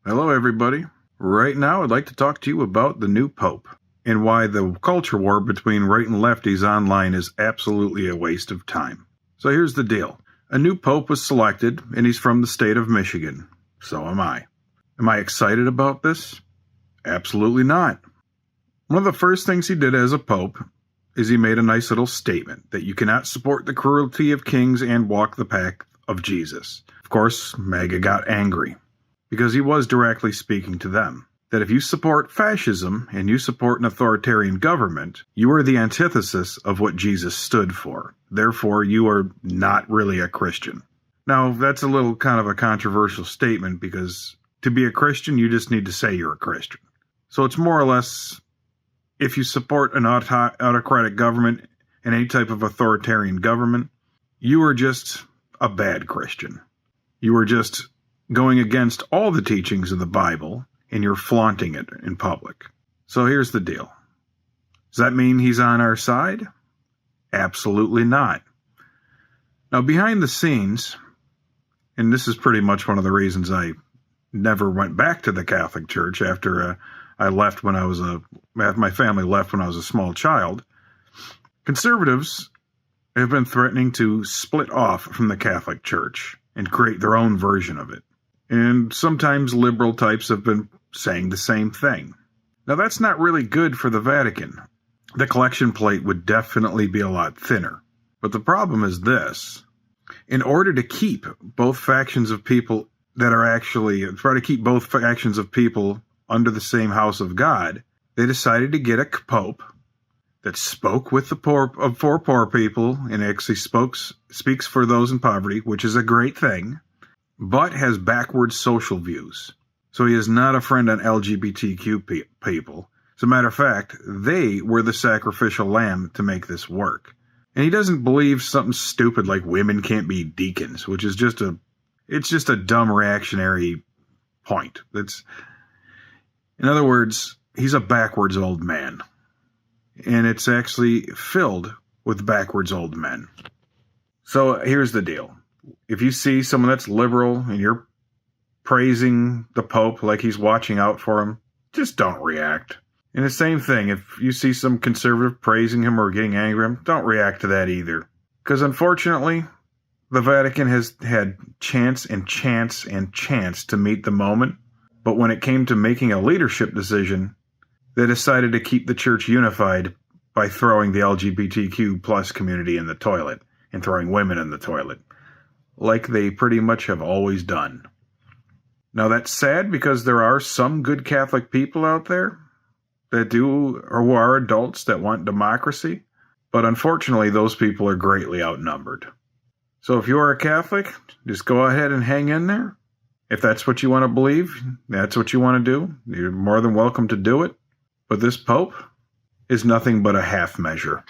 Hello, everybody. Right now, I'd like to talk to you about the new Pope and why the culture war between right and lefties online is absolutely a waste of time. So here's the deal. A new Pope was selected, and he's from the state of Michigan. So am I. Am I excited about this? Absolutely not. One of the first things he did as a Pope is he made a nice little statement that you cannot support the cruelty of kings and walk the path of Jesus. Of course, MAGA got angry, because he was directly speaking to them. That if you support fascism and you support an authoritarian government, you are the antithesis of what Jesus stood for. Therefore, you are not really a Christian. Now, that's a little kind of a controversial statement because to be a Christian, you just need to say you're a Christian. So it's more or less, if you support an autocratic government and any type of authoritarian government, you are just a bad Christian. You are just going against all the teachings of the Bible, and you're flaunting it in public. So here's the deal. Does that mean he's on our side? Absolutely not. Now, behind the scenes, and this is pretty much one of the reasons I never went back to the Catholic Church after my family left when I was a small child, conservatives have been threatening to split off from the Catholic Church and create their own version of it. And sometimes liberal types have been saying the same thing. Now, that's not really good for the Vatican. The collection plate would definitely be a lot thinner. But the problem is this. In order to keep both factions of people under the same house of God, they decided to get a pope that spoke with the poor people and actually speaks for those in poverty, which is a great thing, but has backwards social views. So he is not a friend on LGBTQ people. As a matter of fact, they were the sacrificial lamb to make this work. And he doesn't believe something stupid like women can't be deacons, which is just a dumb reactionary point. In other words, he's a backwards old man. And it's actually filled with backwards old men. So here's the deal. If you see someone that's liberal and you're praising the Pope like he's watching out for him, just don't react. And the same thing, if you see some conservative praising him or getting angry at him, don't react to that either. Because unfortunately, the Vatican has had chance to meet the moment. But when it came to making a leadership decision, they decided to keep the church unified by throwing the LGBTQ plus community in the toilet and throwing women in the toilet, like they pretty much have always done. Now, that's sad because there are some good Catholic people out there that do, or who are adults that want democracy, but unfortunately, those people are greatly outnumbered. So if you are a Catholic, just go ahead and hang in there. If that's what you want to believe, that's what you want to do, you're more than welcome to do it. But this Pope is nothing but a half measure.